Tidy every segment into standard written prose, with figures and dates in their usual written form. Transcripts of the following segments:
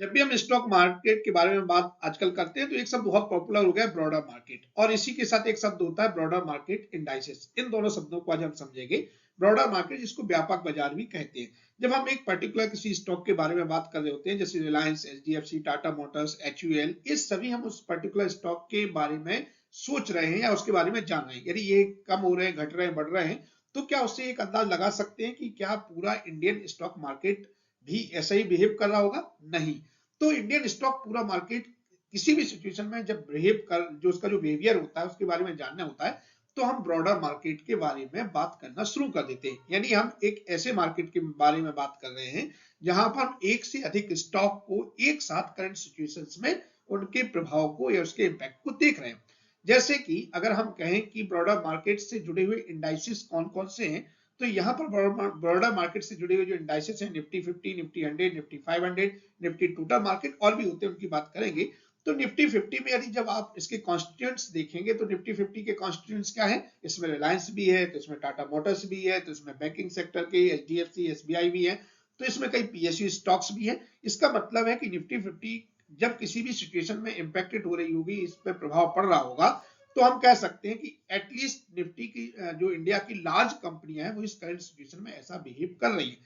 जब भी हम स्टॉक मार्केट के बारे में बात आजकल करते हैं तो एक शब्द बहुत पॉपुलर हो गया है ब्रॉडर मार्केट, और इसी के साथ एक शब्द होता है ब्रॉडर मार्केट इंडाइसेस। इन दोनों शब्दों को आज हम समझेंगे। ब्रॉडर मार्केट जिसको व्यापक बाजार भी कहते हैं, जब हम एक पर्टिकुलर किसी स्टॉक के बारे में बात कर रहे होते हैं, जैसे Reliance, HDFC, Tata Motors, HUL, ये सभी हम उस पर्टिकुलर स्टॉक के बारे में सोच रहे हैं या उसके बारे में जान रहे हैं। यदि ये कम हो रहे हैं, घट रहे हैं, बढ़ रहे हैं, तो क्या उससे एक अंदाज लगा सकते हैं कि क्या पूरा इंडियन स्टॉक मार्केट भी ऐसा ही बिहेव कर रहा होगा? नहीं। तो इंडियन स्टॉक पूरा मार्केट किसी भी सिचुएशन में जब बिहेव कर, जो उसका जो बिहेवियर होता है उसके बारे में जानना होता है, तो हम ब्रॉडर मार्केट के बारे में बात करना शुरू कर देते हैं। यानी हम एक ऐसे मार्केट के बारे में बात कर रहे हैं जहां पर हम एक से अधिक स्टॉक को एक साथ करंट सिचुएशंस में उनके प्रभाव को या उसके इम्पैक्ट को देख रहे हैं। जैसे कि अगर हम कहें कि ब्रॉडर मार्केट से जुड़े हुए इंडाइसिस कौन कौन से हैं, तो यहाँ पर ब्रॉडर मार्केट से जुड़े हुए जो इंडाइसेस हैं, Nifty 50, Nifty 100, Nifty 500, Nifty total market और भी होते हैं, उनकी बात करेंगे। तो निफ्टी 50 में यदि जब आप इसके कॉन्स्टिट्यूएंट्स देखेंगे तो निफ्टी 50 के कॉन्स्टिट्यूएंट्स क्या है? इसमें रिलायंस भी है, तो इसमें टाटा मोटर्स भी है, तो इसमें बैंकिंग सेक्टर के एचडीएफसी, एसबीआई भी है, तो इसमें कई पीएसयू स्टॉक्स भी है। इसका मतलब है कि निफ्टी 50 जब किसी भी सिचुएशन में इंपैक्टेड हो रही होगी, इस पर प्रभाव पड़ रहा होगा, तो हम कह सकते हैं कि एटलीस्ट निफ्टी की जो इंडिया की लार्ज कंपनियां हैं वो इस करंट सिचुएशन में ऐसा बिहेव कर रही है।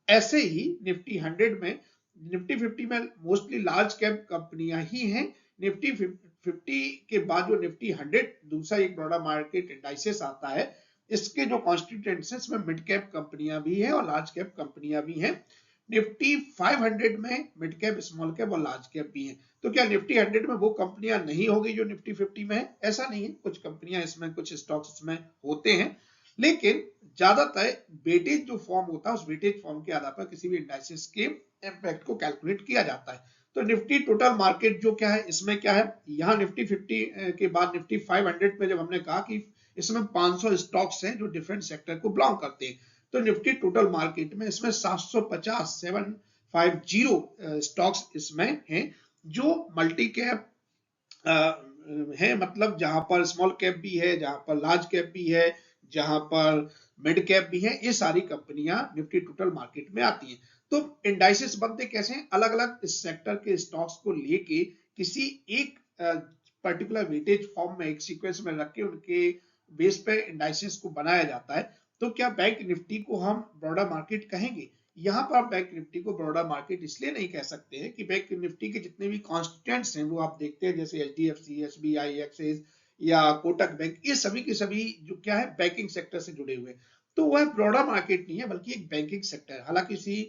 ऐसे ही निफ्टी 100 में, निफ्टी 50 में मोस्टली लार्ज कैप कंपनियां ही हैं। निफ्टी 50 के बाद जो निफ्टी 100 दूसरा एक ब्रॉडर मार्केट इंडाइसेस आता है, इसके जो कॉन्स्टिट्यूएंट्स हैं इसमें मिड कैप कंपनियां भी हैं और लार्ज कैप कंपनियां भी हैं। निफ्टी 500 में मिड कैप, स्मॉल कैप और लार्ज कैप भी हैं। तो क्या निफ्टी 100 में वो कंपनियां नहीं होगी जो निफ्टी 50 में है? ऐसा नहीं है, कुछ कंपनियां इसमें, कुछ स्टॉक्स इसमें होते हैं, लेकिन ज्यादातर वेटेज जो फॉर्म होता है उस वेटेज फॉर्म के आधार पर किसी भी इंडाइसेस के इम्पैक्ट को कैलकुलेट किया जाता है। तो निफ्टी टोटल मार्केट जो क्या है, इसमें क्या है, यहाँ निफ्टी 50 के बाद निफ्टी 500 में जब हमने कहा कि इसमें 500 स्टॉक्स हैं जो डिफरेंट सेक्टर को बिलोंग करते हैं, तो निफ्टी टोटल मार्केट में इसमें 750 स्टॉक्स इसमें हैं जो मल्टी कैप है, मतलब जहां पर स्मॉल कैप भी है, जहां पर लार्ज कैप भी है, जहां पर मिड कैप भी है, ये सारी कंपनियां निफ्टी टोटल मार्केट में आती हैं। तो इंडाइसेस बनते कैसे हैं? अलग अलग इस सेक्टर के स्टॉक्स को लेके किसी एक पर्टिकुलर वेटेज फॉर्म में, एक सीक्वेंस में रख के उनके बेस पे इंडाइसेस को बनाया जाता है। तो क्या बैंक निफ्टी को हम ब्रॉडर मार्केट कहेंगे? यहाँ पर आप बैंक निफ्टी को ब्रॉडर मार्केट इसलिए नहीं कह सकते हैं कि बैंक निफ्टी के जितने भी कॉन्स्टिट्यूएंट्स हैं वो आप देखते हैं, जैसे एचडीएफसी, एसबीआई, एक्सिस या कोटक बैंक, ये सभी के सभी जो क्या है, बैंकिंग सेक्टर से जुड़े हुए, तो वह ब्रॉडर मार्केट नहीं है बल्कि एक बैंकिंग सेक्टर है। हालांकि इसी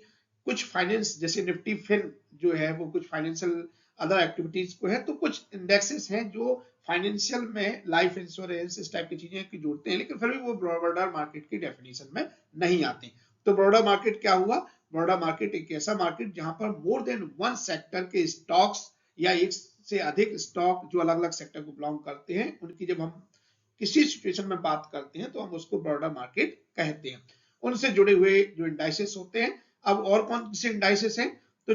कुछ फाइनेंस, जैसे निफ्टी फिन जो है वो कुछ फाइनेंशियल अदर एक्टिविटीज को है, तो कुछ इंडेक्सेस हैं जो फाइनेंशियल में लाइफ इंश्योरेंस इस टाइप की चीजें की जोड़ते हैं, लेकिन फिर भी वो ब्रॉडर मार्केट की डेफिनेशन में नहीं आते। तो ब्रॉडर मार्केट क्या हुआ? ब्रॉडर मार्केट एक ऐसा मार्केट जहां पर मोर देन वन सेक्टर के स्टॉक्स या एक से अधिक स्टॉक जो अलग अलग सेक्टर को बिलोंग करते हैं, उनकी जब हम किसी सिचुएशन में बात करते हैं तो हम उसको ब्रॉडर मार्केट कहते हैं। उनसे जुड़े हुए जो इंडाइसेस होते हैं, अब और कौन से इंडाइसेस हैं, तो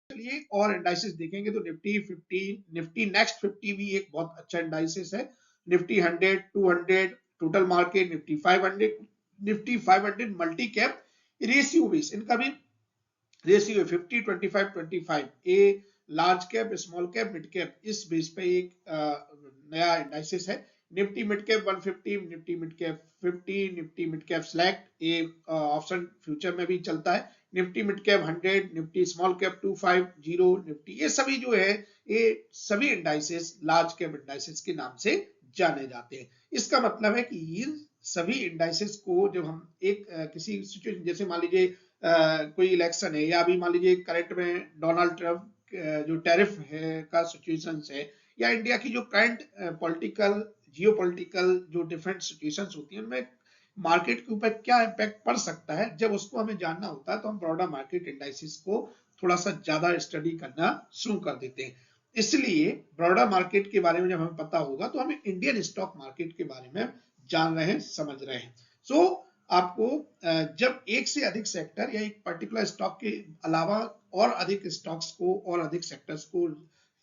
चलिए और इंडाइसेस देखेंगे। तो निफ्टी 50, निफ्टी नेक्स्ट 50 भी एक बहुत अच्छा इंडाइसेस है। Nifty 100, 200 total market, Nifty 500, Nifty 500 multi cap, ratio base इनका भी रेशियो है 50, 25, 25, a large cap, small cap, mid cap, इस बेस पे एक नया इंडाइसिस है। Nifty mid cap 150, Nifty mid cap 50, Nifty mid cap select, ये ऑप्शन फ्यूचर में भी चलता है। Nifty mid cap 100, Nifty small cap 250, Nifty, ये सभी जो है, ये सभी इंडाइसेस लार्ज कैप इंडाइसेस के नाम से जाने जाते हैं। इसका मतलब है कि इन सभी इंडाइसेस को जब हम एक किसी सिचुएशन, जैसे मान लीजिए कोई इलेक्शन है, या अभी मान लीजिए करंट में डोनाल्ड ट्रंप जो टैरिफ है का सिचुएशन है, या इंडिया की जो करंट पॉलिटिकल, जियो पॉलिटिकल जो डिफरेंट सिचुएशंस होती है, उनमें मार्केट के ऊपर क्या इम्पैक्ट पड़ सकता है, जब उसको हमें जानना होता है तो हम ब्रॉडर मार्केट इंडाइसिस को थोड़ा सा ज्यादा स्टडी करना शुरू कर देते हैं। इसलिए ब्रॉडर मार्केट के बारे में जब हमें पता होगा तो हम इंडियन स्टॉक मार्केट के बारे में जान रहे हैं, समझ रहे हैं। सो आपको जब एक से अधिक सेक्टर या एक पर्टिकुलर स्टॉक के अलावा और अधिक स्टॉक्स को और अधिक सेक्टर्स को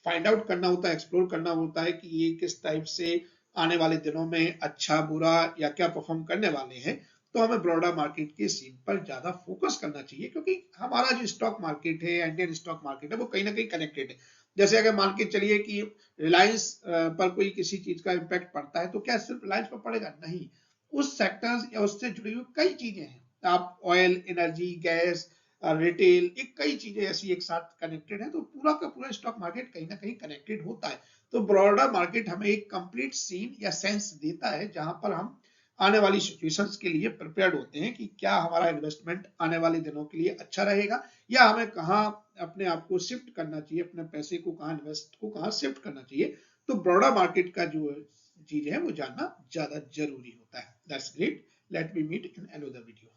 फाइंड आउट करना होता है, एक्सप्लोर करना होता है कि ये किस टाइप से आने वाले दिनों में अच्छा, बुरा या क्या परफॉर्म करने वाले हैं, तो हमें ब्रॉडर मार्केट के सीन पर ज्यादा फोकस करना चाहिए, क्योंकि हमारा जो स्टॉक मार्केट है, इंडियन स्टॉक मार्केट है, वो कहीं ना कहीं कनेक्टेड है। जैसे अगर मान के चलिए कि रिलायंस पर कोई किसी चीज का इम्पैक्ट पड़ता है, तो क्या सिर्फ रिलायंस पर पड़ेगा? नहीं, उस सेक्टर्स या उससे जुड़ी हुई कई चीजें हैं। आप ऑयल, एनर्जी, गैस, रिटेल, एक कई चीजें ऐसी एक साथ कनेक्टेड है, तो पूरा का पूरा स्टॉक मार्केट कहीं ना कहीं कनेक्टेड होता है। तो ब्रॉडर मार्केट हमें एक कंप्लीट सीन या सेंस देता है, जहां पर हम आने वाली सिचुएशंस के लिए प्रिपेयर्ड होते हैं कि क्या हमारा इन्वेस्टमेंट आने वाले दिनों के लिए अच्छा रहेगा, या हमें कहाँ अपने आप को शिफ्ट करना चाहिए, अपने पैसे को कहाँ इन्वेस्ट को कहाँ शिफ्ट करना चाहिए। तो ब्रॉडर मार्केट का जो चीज है वो जानना ज्यादा जरूरी होता है। That's great, let me meet in another video.